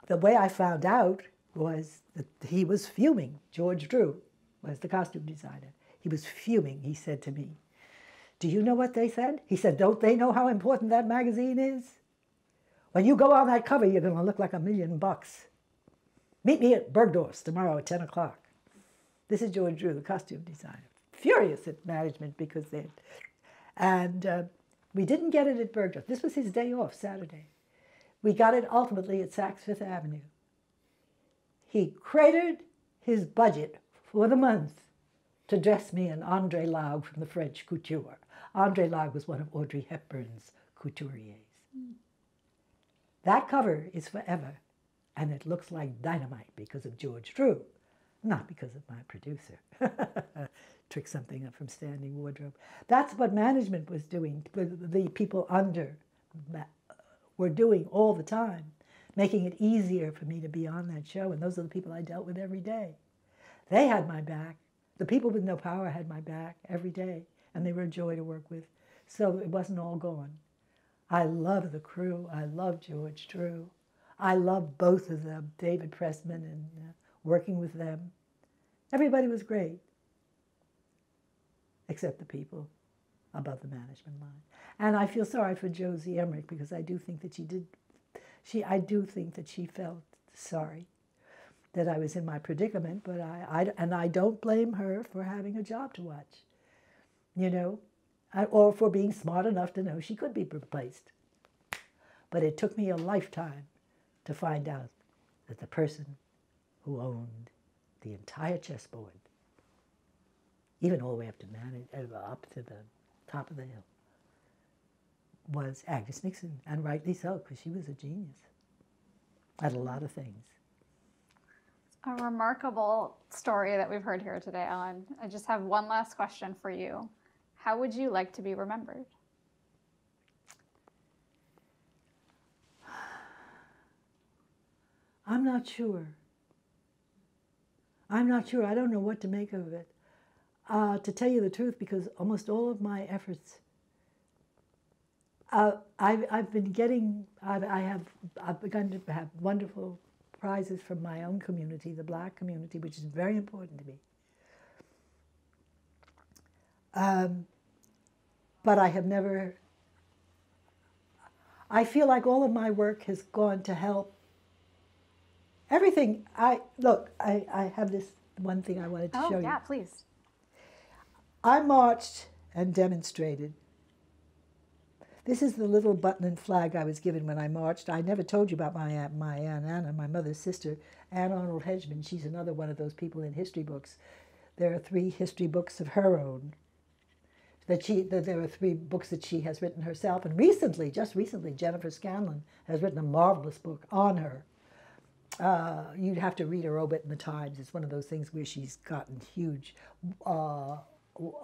The way I found out was that he was fuming. George Drew was the costume designer. He was fuming. He said to me, "Do you know what they said?" He said, "Don't they know how important that magazine is? When you go on that cover, you're going to look like $1 million. Meet me at Bergdorf's tomorrow at 10 o'clock." This is George Drew, the costume designer. Furious at management because they... And we didn't get it at Bergdorf. This was his day off, Saturday. We got it ultimately at Saks Fifth Avenue. He cratered his budget for the month to dress me in André Lague from the French couture. André Lague was one of Audrey Hepburn's couturiers. That cover is forever, and it looks like dynamite because of George Drew, not because of my producer. Trick something up from standing wardrobe. That's what management was doing, the people under were doing all the time, making it easier for me to be on that show, and those are the people I dealt with every day. They had my back. The people with no power had my back every day, and they were a joy to work with. So it wasn't all gone. I love the crew. I love George Drew. I love both of them, David Pressman, and working with them. Everybody was great, except the people above the management line. And I feel sorry for Josie Emmerich because I do think that I do think that she felt sorry that I was in my predicament, but I don't blame her for having a job to watch, you know, or for being smart enough to know she could be replaced. But it took me a lifetime to find out that the person who owned the entire chessboard, even all the way up to up to the top of the hill, was Agnes Nixon, and rightly so, because she was a genius at a lot of things. A remarkable story that we've heard here today, Ellen. I just have one last question for you. How would you like to be remembered? I'm not sure. I'm not sure. I don't know what to make of it. To tell you the truth, because almost all of my efforts, I've begun to have wonderful prizes from my own community, the Black community, which is very important to me. But I have never, I feel like all of my work has gone to help everything. I have this one thing I wanted to show you. Oh, yeah, please. I marched and demonstrated. This is the little button and flag I was given when I marched. I never told you about my Aunt Anna, my mother's sister, Anne Arnold Hedgeman. She's another one of those people in history books. There are 3 history books of her own. There are 3 books that she has written herself. And recently, just recently, Jennifer Scanlon has written a marvelous book on her. You'd have to read her obit in the Times. It's one of those things where she's gotten huge.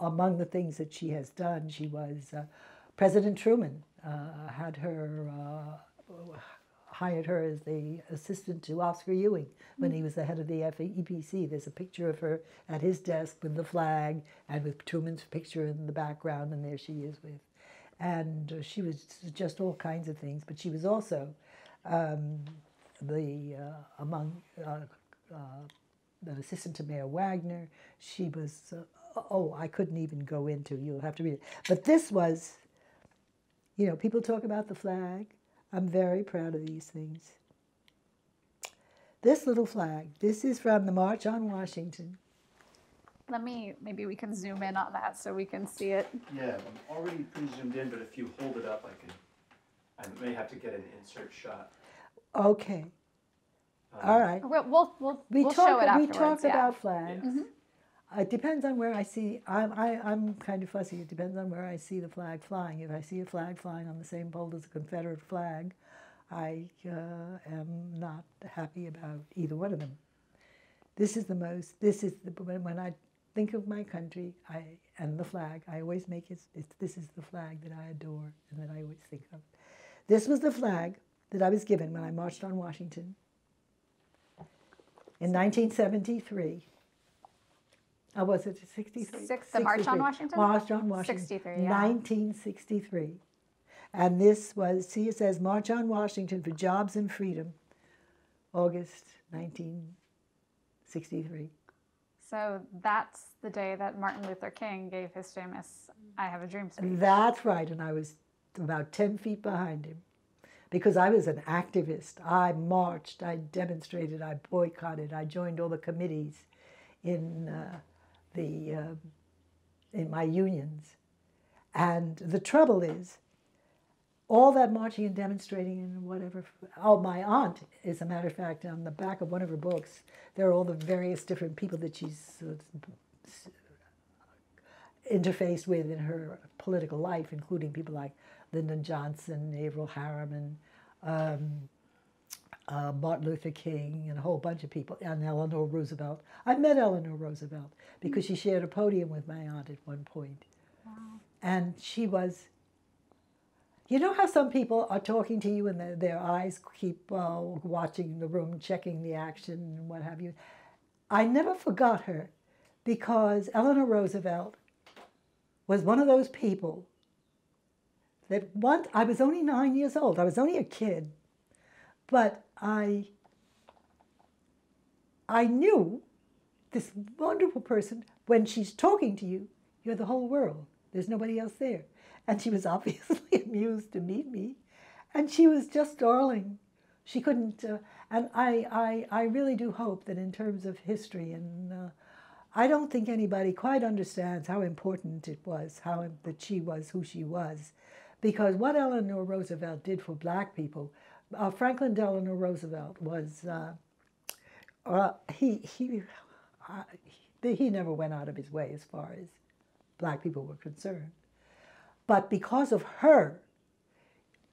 Among the things that she has done, she was President Truman had her hired her as the assistant to Oscar Ewing when he was the head of the EPC. There's a picture of her at his desk with the flag and with Truman's picture in the background, and there she is with. And she was just all kinds of things, but she was also among the assistant to Mayor Wagner. She was, I couldn't even go into, you'll have to read it. But this was, you know, people talk about the flag. I'm very proud of these things. This little flag, this is from the March on Washington. Maybe we can zoom in on that so we can see it. Yeah, I'm already pretty zoomed in, but if you hold it up, I may have to get an insert shot. Okay. All right. We'll show it afterwards. We talk about flags. Mm-hmm. It depends on where I see. I'm kind of fussy. It depends on where I see the flag flying. If I see a flag flying on the same pole as a Confederate flag, I am not happy about either one of them. This is the most. This is the when I think of my country, and the flag. I always make it. This is the flag that I adore and that I always think of. This was the flag that I was given when I marched on Washington in 1973. Was it 63? The March on Washington? March on Washington. 63, yeah. 1963. And this was, see, it says March on Washington for Jobs and Freedom, August 1963. So that's the day that Martin Luther King gave his famous I Have a Dream speech. That's right, and I was about 10 feet behind him because I was an activist. I marched, I demonstrated, I boycotted, I joined all the committees in my unions. And the trouble is, all that marching and demonstrating and whatever. Oh, my aunt, as a matter of fact, on the back of one of her books, there are all the various different people that she's interfaced with in her political life, including people like Lyndon Johnson, Averell Harriman, Martin Luther King, and a whole bunch of people, and Eleanor Roosevelt. I met Eleanor Roosevelt because she shared a podium with my aunt at one point. Wow. And she was, you know how some people are talking to you and their eyes keep watching the room, checking the action and what have you. I never forgot her because Eleanor Roosevelt was one of those people that I was only 9 years old. I was only a kid. But I knew this wonderful person, when she's talking to you, you're the whole world. There's nobody else there. And she was obviously amused to meet me. And she was just darling. She couldn't, and I really do hope that in terms of history, and I don't think anybody quite understands how important it was, that she was who she was. Because what Eleanor Roosevelt did for black people, Franklin Delano Roosevelt was, he never went out of his way as far as black people were concerned. But because of her,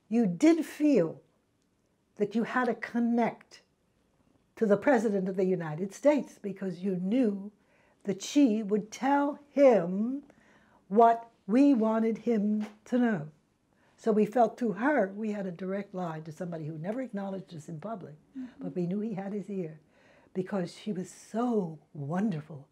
you did feel that you had to connect to the President of the United States because you knew that she would tell him what we wanted him to know. So we felt through her, we had a direct line to somebody who never acknowledged us in public, but we knew he had his ear because she was so wonderful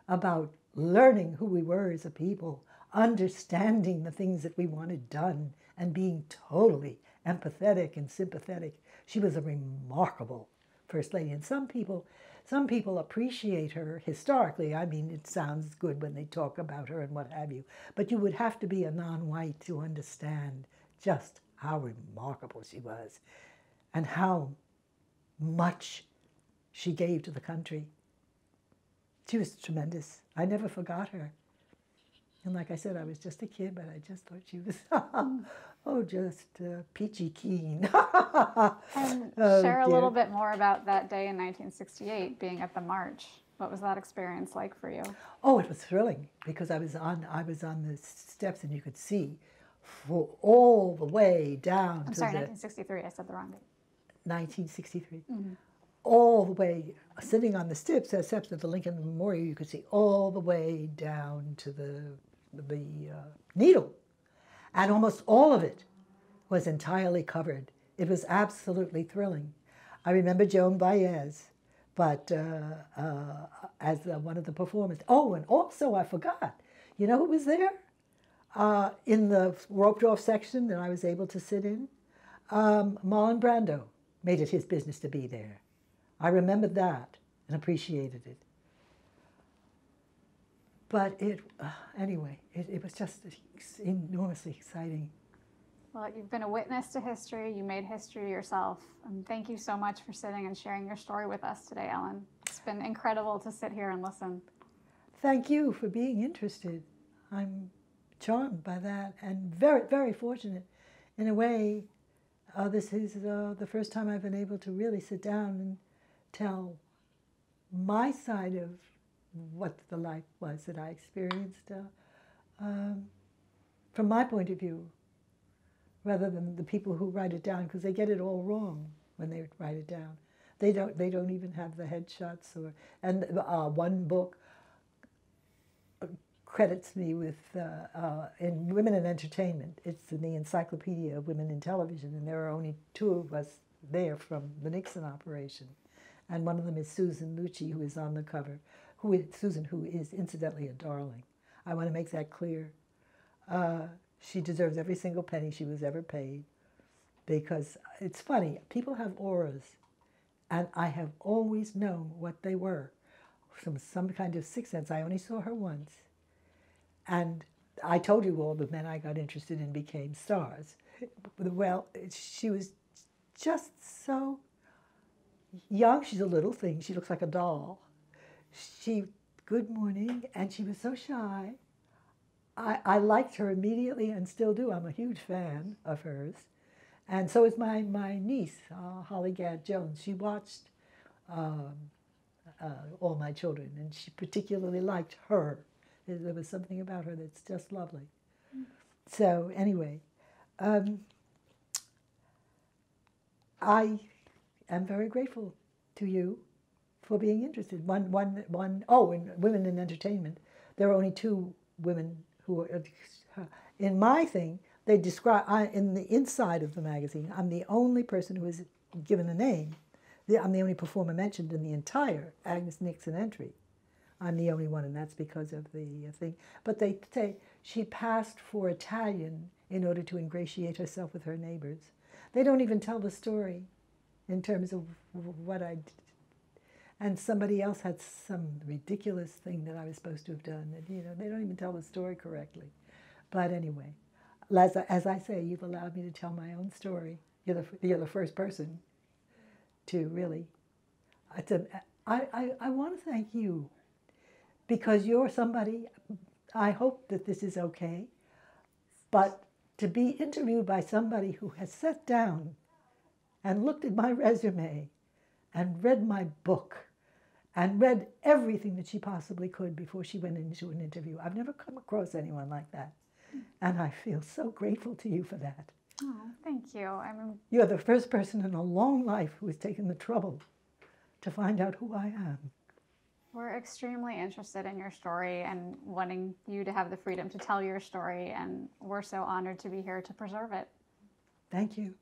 about learning who we were as a people, understanding the things that we wanted done, and being totally empathetic and sympathetic. She was a remarkable First Lady, and some people appreciate her historically. I mean, it sounds good when they talk about her and what have you, but you would have to be a non-white to understand just how remarkable she was and how much she gave to the country. She was tremendous. I never forgot her. And like I said, I was just a kid, but I just thought she was, just peachy keen. And share a little bit more about that day in 1968, being at the march. What was that experience like for you? Oh, it was thrilling because I was on the steps and you could see all the way down I'm sorry, 1963. I said the wrong date. 1963. Mm-hmm. All the way, sitting on the steps of the Lincoln Memorial, you could see all the way down to the Needle. And almost all of it was entirely covered. It was absolutely thrilling. I remember Joan Baez, but as one of the performers. Oh, and also I forgot. You know who was there? In the roped off section that I was able to sit in? Marlon Brando made it his business to be there. I remembered that and appreciated it. But anyway, it was just enormously exciting. Well, you've been a witness to history. You made history yourself. And thank you so much for sitting and sharing your story with us today, Ellen. It's been incredible to sit here and listen. Thank you for being interested. I'm charmed by that and very, very fortunate. In a way, this is the first time I've been able to really sit down and tell my side of what the life was that I experienced from my point of view, rather than the people who write it down, because they get it all wrong when they write it down. They don't even have the headshots and one book credits me with in Women in Entertainment. It's in the Encyclopedia of Women in Television, and there are only 2 of us there from the Nixon operation, and one of them is Susan Lucci, who is on the cover. Susan, who is incidentally a darling. I want to make that clear. She deserves every single penny she was ever paid, because it's funny, people have auras, and I have always known what they were. Some kind of sixth sense. I only saw her once. And I told you all the men I got interested in became stars. Well, she was just so young. She's a little thing. She looks like a doll. Good morning, and she was so shy. I liked her immediately and still do. I'm a huge fan of hers. And so is my niece, Holly Gadd Jones. She watched all my children, and she particularly liked her. There was something about her that's just lovely. So anyway, I am very grateful to you for being interested. In Women in Entertainment, there are only 2 women who are, in my thing, they describe, in the inside of the magazine, I'm the only person who is given a name. I'm the only performer mentioned in the entire Agnes Nixon entry. I'm the only one, and that's because of the thing. But they say she passed for Italian in order to ingratiate herself with her neighbors. They don't even tell the story in terms of what I did. And somebody else had some ridiculous thing that I was supposed to have done. And, they don't even tell the story correctly. But anyway, as I say, you've allowed me to tell my own story. You're the first person to really. I want to thank you, because you're somebody, I hope that this is okay, but to be interviewed by somebody who has sat down and looked at my resume and read my book and read everything that she possibly could before she went into an interview. I've never come across anyone like that. And I feel so grateful to you for that. Oh, thank you. You're the first person in a long life who has taken the trouble to find out who I am. We're extremely interested in your story and wanting you to have the freedom to tell your story, and we're so honored to be here to preserve it. Thank you.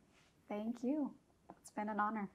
Thank you. It's been an honor.